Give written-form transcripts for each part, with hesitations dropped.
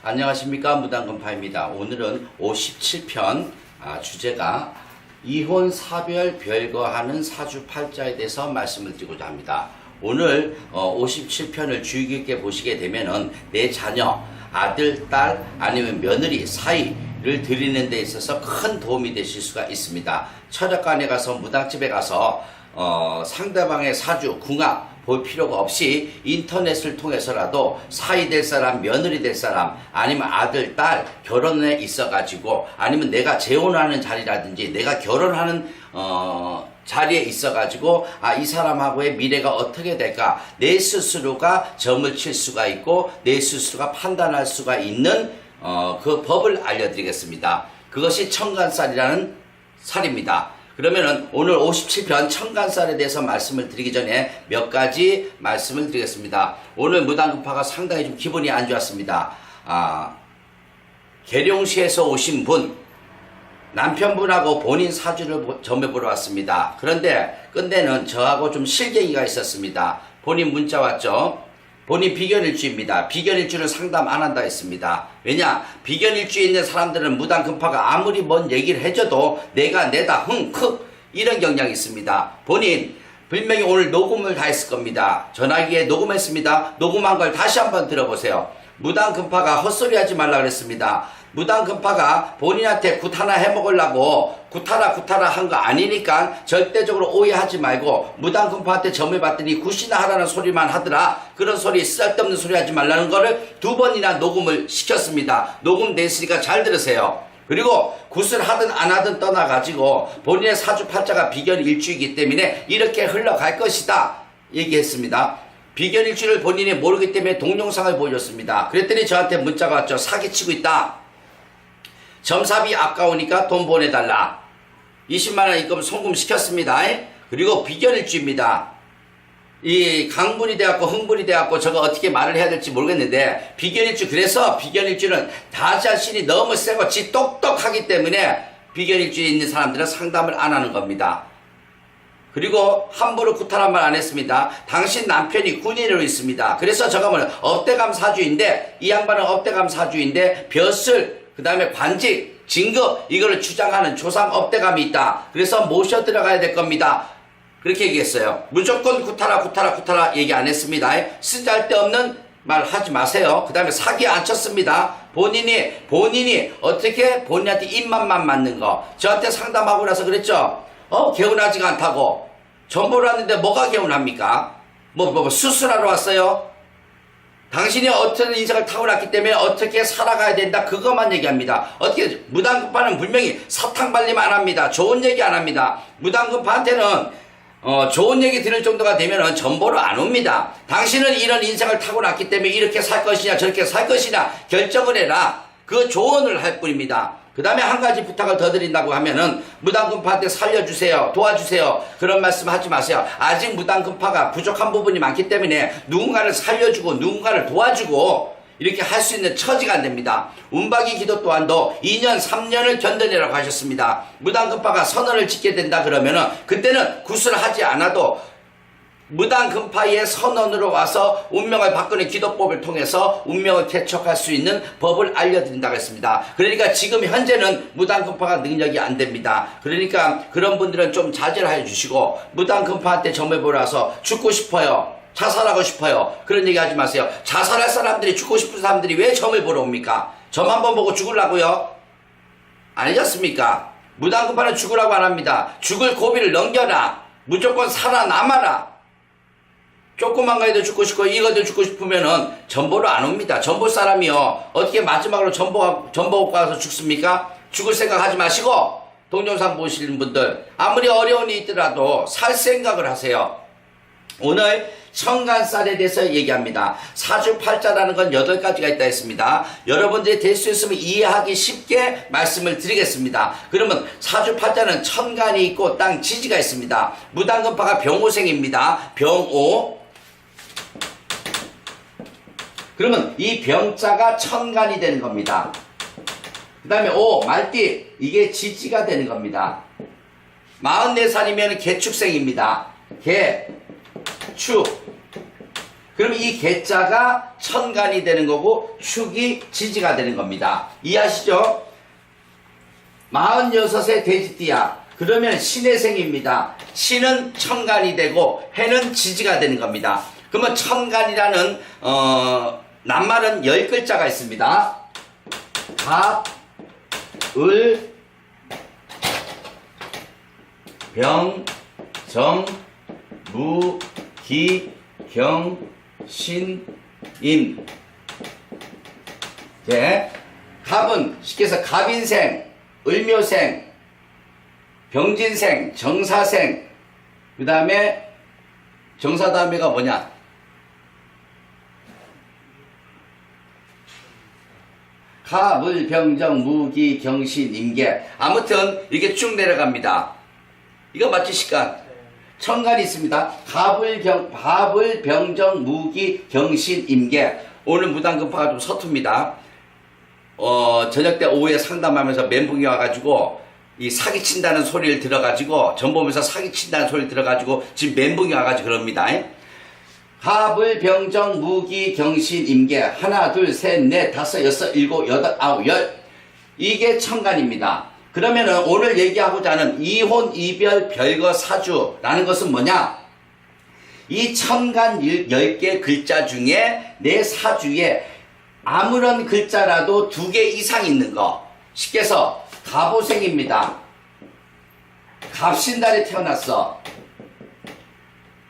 안녕하십니까, 무당금파입니다. 오늘은 57편 주제가 이혼, 사별, 별거하는 사주팔자에 대해서 말씀을 드리고자 합니다. 오늘 57편을 주의 깊게 보시게 되면은 내 자녀, 아들, 딸 아니면 며느리 사이를 드리는 데 있어서 큰 도움이 되실 수가 있습니다. 철학관에 가서 무당집에 가서 상대방의 사주, 궁합 볼 필요가 없이 인터넷을 통해서라도 사이 될 사람, 며느리 될 사람, 아니면 아들, 딸 결혼에 있어가지고, 아니면 내가 재혼하는 자리라든지 내가 결혼하는 자리에 있어가지고 이 사람하고의 미래가 어떻게 될까, 내 스스로가 점을 칠 수가 있고 내 스스로가 판단할 수가 있는 그 법을 알려드리겠습니다. 그것이 천간살이라는 살입니다. 그러면은 오늘 57편 천간살에 대해서 말씀을 드리기 전에 몇 가지 말씀을 드리겠습니다. 오늘 무당급파가 상당히 좀 기분이 안 좋았습니다. 계룡시에서 오신 분, 남편분하고 본인 사주를 점해보러 왔습니다. 그런데 끝내는 저하고 좀 실갱이가 있었습니다. 본인 문자 왔죠? 본인 비견일주입니다. 비견일주는 상담 안 한다 했습니다. 왜냐? 비견일주에 있는 사람들은 무당금파가 아무리 뭔 얘기를 해줘도 내가 내다 흥크 이런 경향이 있습니다. 본인 분명히 오늘 녹음을 다 했을 겁니다. 전화기에 녹음했습니다. 녹음한 걸 다시 한번 들어보세요. 무당금파가 헛소리 하지 말라 그랬습니다. 무당금파가 본인한테 굿하나 해먹으려고 굿하라 한 거 아니니까 절대적으로 오해하지 말고, 무당금파한테 점해봤더니 굿이나 하라는 소리만 하더라, 그런 소리, 쓸데없는 소리 하지 말라는 거를 2번이나 녹음을 시켰습니다. 녹음됐으니까 잘 들으세요. 그리고 굿을 하든 안 하든 떠나가지고 본인의 사주팔자가 비견일주이기 때문에 이렇게 흘러갈 것이다 얘기했습니다. 비견일주를 본인이 모르기 때문에 동영상을 보여줬습니다. 그랬더니 저한테 문자가 왔죠. 사기치고 있다. 점삽이 아까우니까 돈 보내달라. 20만원 입금 송금시켰습니다. 그리고 비견일주입니다. 이 강분이 돼갖고 흥분이 돼갖고 저거 어떻게 말을 해야 될지 모르겠는데, 비견일주, 그래서 비견일주는 다 자신이 너무 세고 지 똑똑하기 때문에 비견일주에 있는 사람들은 상담을 안 하는 겁니다. 그리고 함부로 구타란 말 안 했습니다. 당신 남편이 군인으로 있습니다. 그래서 저거 뭐냐, 업대감 사주인데, 이 양반은 업대감 사주인데 벼슬, 그 다음에 관직, 진급 이거를 주장하는 조상 업대감이 있다. 그래서 모셔 들어가야 될 겁니다. 그렇게 얘기했어요. 무조건 구타라 얘기 안 했습니다. 쓰잘데없는 말 하지 마세요. 그 다음에 사기 안 쳤습니다. 본인이 어떻게 본인한테 입맛만 맞는 거 저한테 상담하고 나서 그랬죠. 개운하지가 않다고. 정보를 왔는데 뭐가 개운합니까? 뭐 수술하러 왔어요? 당신이 어떤 인생을 타고났기 때문에 어떻게 살아가야 된다, 그것만 얘기합니다. 어떻게, 무당급파는 분명히 사탕 발림 안 합니다. 좋은 얘기 안 합니다. 무당급파한테는 좋은 얘기 들을 정도가 되면은 전보로 안 옵니다. 당신은 이런 인생을 타고났기 때문에 이렇게 살 것이냐 저렇게 살 것이냐 결정을 해라, 그 조언을 할 뿐입니다. 그 다음에 한 가지 부탁을 더 드린다고 하면은, 무당금파한테 살려주세요, 도와주세요, 그런 말씀 하지 마세요. 아직 무당금파가 부족한 부분이 많기 때문에 누군가를 살려주고 누군가를 도와주고 이렇게 할 수 있는 처지가 안 됩니다. 운박이 기도 또한도 2년 3년을 견뎌내라고 하셨습니다. 무당금파가 선언을 짓게 된다 그러면은 그때는 굿을 하지 않아도 무당금파의 선언으로 와서 운명을 바꾸는 기도법을 통해서 운명을 개척할 수 있는 법을 알려드린다고 했습니다. 그러니까 지금 현재는 무당금파가 능력이 안 됩니다. 그러니까 그런 분들은 좀 자제를 해주시고, 무당금파한테 점해보러 와서 죽고 싶어요, 자살하고 싶어요, 그런 얘기 하지 마세요. 자살할 사람들이, 죽고 싶은 사람들이 왜 점을 보러 옵니까? 점 한번 보고 죽으려고요? 아니겠습니까? 무당금파는 죽으라고 안 합니다. 죽을 고비를 넘겨라. 무조건 살아남아라. 조그만 거에도 죽고 싶고 이거도 죽고 싶으면은 전보로 안 옵니다. 전보 사람이요, 어떻게 마지막으로 전보 가서 죽습니까? 죽을 생각 하지 마시고, 동영상 보시는 분들 아무리 어려운 일이 있더라도 살 생각을 하세요. 오늘 천간살에 대해서 얘기합니다. 사주팔자라는 건 8가지가 있다 했습니다. 여러분들이 될 수 있으면 이해하기 쉽게 말씀을 드리겠습니다. 그러면 사주팔자는 천간이 있고 땅 지지가 있습니다. 무당금파가 병오생입니다. 병오. 그러면 이 병자가 천간이 되는 겁니다. 그 다음에 오, 말띠, 이게 지지가 되는 겁니다. 44살이면 개축생입니다. 개, 축. 그럼 이 개자가 천간이 되는 거고 축이 지지가 되는 겁니다. 이해하시죠? 46세 돼지띠야. 그러면 신의 생입니다. 신은 천간이 되고 해는 지지가 되는 겁니다. 그러면 천간이라는 낱말은 10글자가 있습니다. 갑, 을, 병, 정, 무, 기, 경, 신, 임. 예. 갑은 쉽게 해서 갑인생, 을묘생, 병진생, 정사생, 그 다음에 정사 다음에가 뭐냐? 갑, 을, 병, 정, 무, 기, 경, 신, 임계. 아무튼 이렇게 쭉 내려갑니다. 이거 맞지, 시간? 천간이 있습니다. 갑을, 병, 정, 무, 기, 경, 신, 임계. 오늘 무당급파가 좀 서툽니다. 저녁 때 오후에 상담하면서 멘붕이 와가지고 이 사기친다는 소리를 들어가지고 전 보면서 사기친다는 소리를 들어가지고 지금 멘붕이 와가지고 그럽니다. 갑을, 병정, 무기, 경신, 임계. 하나, 둘, 셋, 넷, 다섯, 여섯, 일곱, 여덟, 아홉, 열. 이게 천간입니다. 그러면은 오늘 얘기하고자 하는 이혼, 이별, 별거, 사주라는 것은 뭐냐? 이 천간 10개 글자 중에 내 사주에 아무런 글자라도 2개 이상 있는 거. 쉽게 해서 갑오생입니다. 갑신달에 태어났어.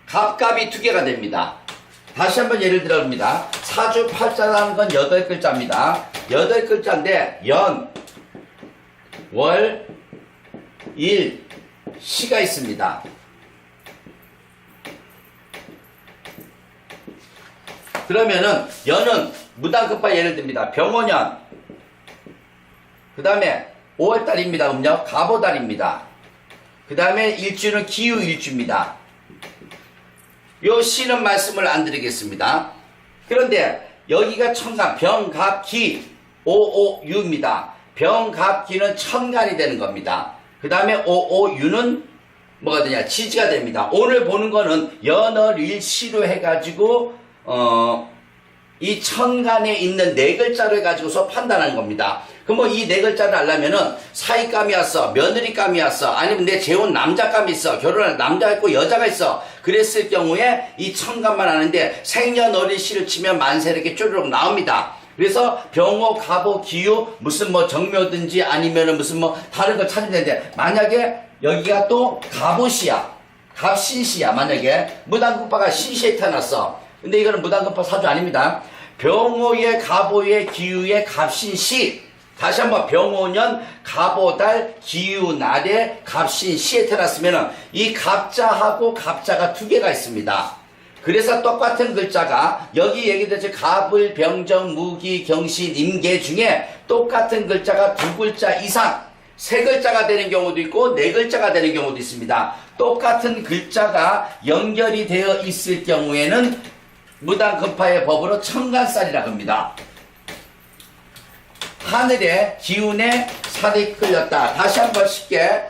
갑갑이 2개가 됩니다. 다시 한번 예를 들어봅니다. 사주 팔자라는 건 8글자입니다. 8글자인데 연, 월, 일, 시가 있습니다. 그러면은 연은 무당급파 예를 듭니다. 병오년, 그 다음에 5월달입니다. 음력 갑오달입니다. 그 다음에 일주는 기후일주입니다. 요 시는 말씀을 안 드리겠습니다. 그런데 여기가 천간 병갑기 556입니다. 병갑기는 천간이 되는 겁니다. 그 다음에 556는 뭐가 되냐? 지지가 됩니다. 오늘 보는 거는 연월일시로 해가지고 이 천간에 있는 4글자를 가지고서 판단하는 겁니다. 그럼 뭐 이 4글자를 알려면은 사위감이 왔어, 며느리감이 왔어, 아니면 내 재혼 남자감이 있어, 결혼할 남자가 있고 여자가 있어. 그랬을 경우에 이 천간만 아는데 생년월일시를 치면 만세 이렇게 쪼르륵 나옵니다. 그래서 병호, 갑오, 기후 무슨 뭐 정묘든지 아니면은 무슨 뭐 다른 걸 찾으면 되는데 만약에 여기가 또 갑오시야, 갑신시야. 만약에 무당급파가 신시에 태어났어. 근데 이거는 무당급파 사주 아닙니다. 병호의 갑오의 기후의 갑신시. 다시 한번 병오년 갑오달 기후날에 갑신시에 태어났으면 이 갑자하고 갑자가 2개가 있습니다. 그래서 똑같은 글자가 여기 얘기되지 갑을, 병정, 무기, 경신, 임계 중에 똑같은 글자가 2글자 이상 3글자가 되는 경우도 있고 4글자가 되는 경우도 있습니다. 똑같은 글자가 연결이 되어 있을 경우에는 무당급파의 법으로 천간살이라고 합니다. 하늘에 기운에 살이 끌렸다. 다시 한번 쉽게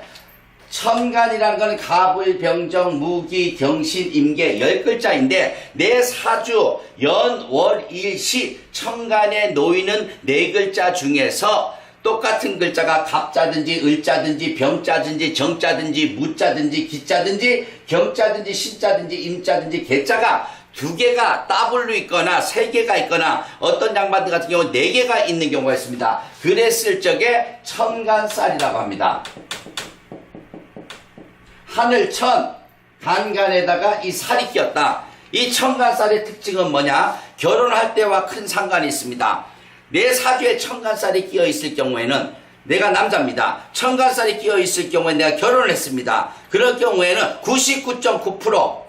천간이라는 건 갑을, 병정, 무기, 경신, 임계 10글자인데 내 사주 연, 월, 일, 시 천간에 놓이는 4글자 중에서 똑같은 글자가 갑자든지 을자든지 병자든지 정자든지 무자든지 기자든지 경자든지 신자든지 임자든지 개자가 2개가 더블로 있거나 3개가 있거나 어떤 양반들 같은 경우 4개가 있는 경우가 있습니다. 그랬을 적에 천간살이라고 합니다. 하늘천 간간에다가 이 살이 끼었다. 이 천간살의 특징은 뭐냐? 결혼할 때와 큰 상관이 있습니다. 내 사주에 천간살이 끼어 있을 경우에는 내가 남자입니다. 천간살이 끼어 있을 경우에 내가 결혼을 했습니다. 그럴 경우에는 99.9%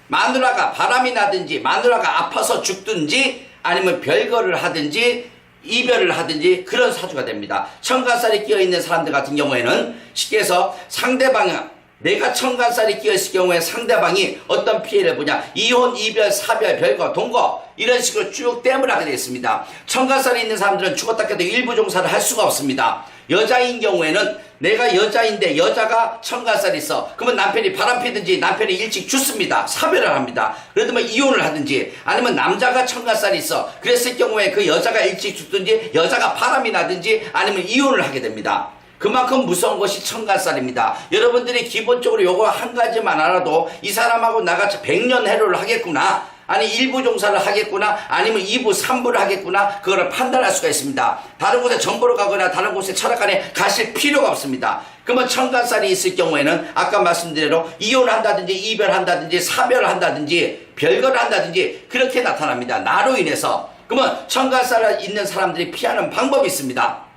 마누라가 바람이 나든지 마누라가 아파서 죽든지 아니면 별거를 하든지 이별을 하든지 그런 사주가 됩니다. 천간살이 끼어있는 사람들 같은 경우에는 쉽게 해서 상대방은 내가 청간살이 끼어있을 경우에 상대방이 어떤 피해를 보냐, 이혼, 이별, 사별, 별거, 동거 이런 식으로 쭉 댐을 하게 되어 있습니다. 청간살이 있는 사람들은 죽었다 깨도 일부 종사를 할 수가 없습니다. 여자인 경우에는 내가 여자인데 여자가 청간살이 있어. 그러면 남편이 바람피든지 남편이 일찍 죽습니다. 사별을 합니다. 그러면 이혼을 하든지, 아니면 남자가 청간살이 있어. 그랬을 경우에 그 여자가 일찍 죽든지 여자가 바람이 나든지 아니면 이혼을 하게 됩니다. 그만큼 무서운 것이 청간살입니다. 여러분들이 기본적으로 요거 한 가지만 알아도 이 사람하고 나가 100년 해로를 하겠구나, 아니 일부 종사를 하겠구나, 아니면 2부 3부를 하겠구나, 그거를 판단할 수가 있습니다. 다른 곳에 정보를 가거나 다른 곳에 철학관에 가실 필요가 없습니다. 그러면 청간살이 있을 경우에는 아까 말씀드린 대로 이혼한다든지 이별한다든지 사별을 한다든지 별거를 한다든지 그렇게 나타납니다. 나로 인해서. 그러면 청간살이 있는 사람들이 피하는 방법이 있습니다.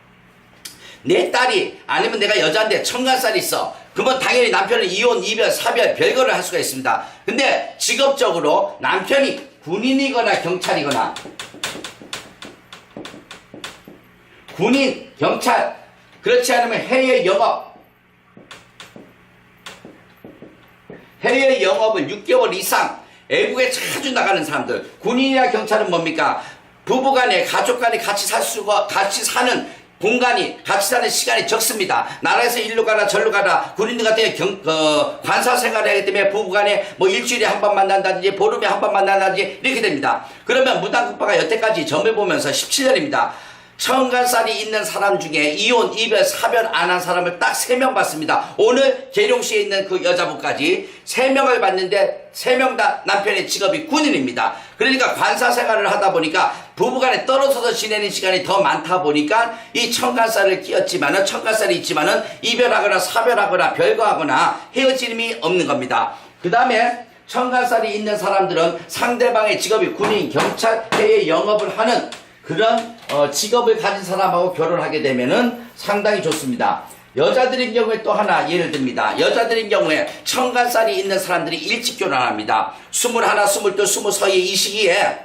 내 딸이, 아니면 내가 여자인데 청간살이 있어. 그러면 당연히 남편은 이혼, 이별, 사별, 별거를 할 수가 있습니다. 근데 직업적으로 남편이 군인이거나 경찰이거나, 군인, 경찰, 그렇지 않으면 해외 영업을 6개월 이상 외국에 자주 나가는 사람들. 군인이나 경찰은 뭡니까? 부부간에, 가족간에 같이 사는 공간이, 같이 사는 시간이 적습니다. 나라에서 일로 가라 절로 가라. 군인들 같은 경우 관사 생활을 하기 때문에 부부간에 뭐 일주일에 한 번 만난다든지 보름에 한 번 만난다든지 이렇게 됩니다. 그러면 무당급파가 여태까지 점을 보면서 17년입니다. 청간살이 있는 사람 중에 이혼, 이별, 사별 안 한 사람을 딱 3명 봤습니다. 오늘 계룡시에 있는 그 여자분까지 3명을 봤는데 3명 다 남편의 직업이 군인입니다. 그러니까 관사 생활을 하다 보니까 부부간에 떨어져서 지내는 시간이 더 많다 보니까 이 청간살이 있지만은 이별하거나 사별하거나 별거하거나 헤어짐이 없는 겁니다. 그 다음에 청간살이 있는 사람들은 상대방의 직업이 군인, 경찰, 해외 영업을 하는 그런 직업을 가진 사람하고 결혼하게 되면은 상당히 좋습니다. 여자들인 경우에 또 하나 예를 듭니다. 여자들인 경우에 청간살이 있는 사람들이 일찍 결혼합니다. 21, 22, 20 사이에 이 시기에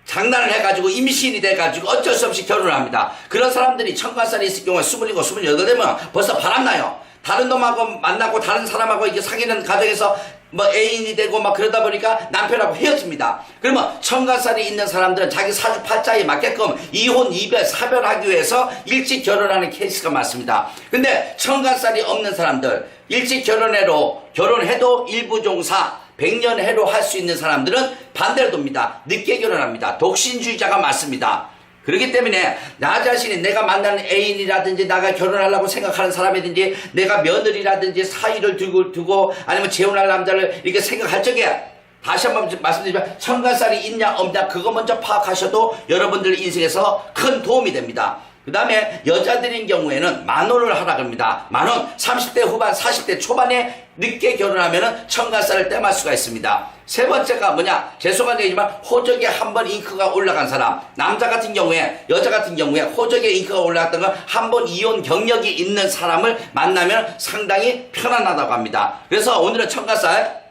장난을 해가지고 임신이 돼가지고 어쩔 수 없이 결혼을 합니다. 그런 사람들이 청간살이 있을 경우에 27, 28 되면 벌써 바람나요. 다른 놈하고 만나고 다른 사람하고 이게 사귀는 과정에서 뭐 애인이 되고 막 그러다 보니까 남편하고 헤어집니다. 그러면 청간살이 있는 사람들은 자기 사주팔자에 맞게끔 이혼, 이별, 사별하기 위해서 일찍 결혼하는 케이스가 많습니다. 근데 청간살이 없는 사람들, 일찍 결혼해도 일부 종사 100년 해로 할 수 있는 사람들은 반대로 돕니다. 늦게 결혼합니다. 독신주의자가 많습니다. 그렇기 때문에 나 자신이 내가 만나는 애인이라든지 나가 결혼하려고 생각하는 사람이든지 내가 며느리라든지 사이를 두고 아니면 재혼할 남자를 이렇게 생각할 적에 다시 한번 말씀드리지만 청간살이 있냐 없냐 그거 먼저 파악하셔도 여러분들 인생에서 큰 도움이 됩니다. 그 다음에 여자들인 경우에는 만원을 하라 그럽니다. 만원. 30대 후반 40대 초반에 늦게 결혼하면 청간살을 땜할 수가 있습니다. 세 번째가 뭐냐, 죄송한 얘기지만 호적에 한번 잉크가 올라간 사람, 남자 같은 경우에 여자 같은 경우에 호적에 잉크가 올라갔던 건 한 번 이혼 경력이 있는 사람을 만나면 상당히 편안하다고 합니다. 그래서 오늘은 청간살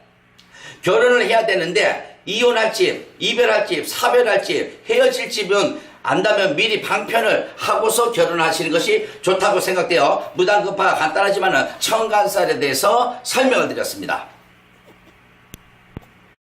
결혼을 해야 되는데 이혼할지 이별할지 사별할지 헤어질 집은 안다면 미리 방편을 하고서 결혼하시는 것이 좋다고 생각돼요. 무당급파 간단하지만 청간살에 대해서 설명을 드렸습니다.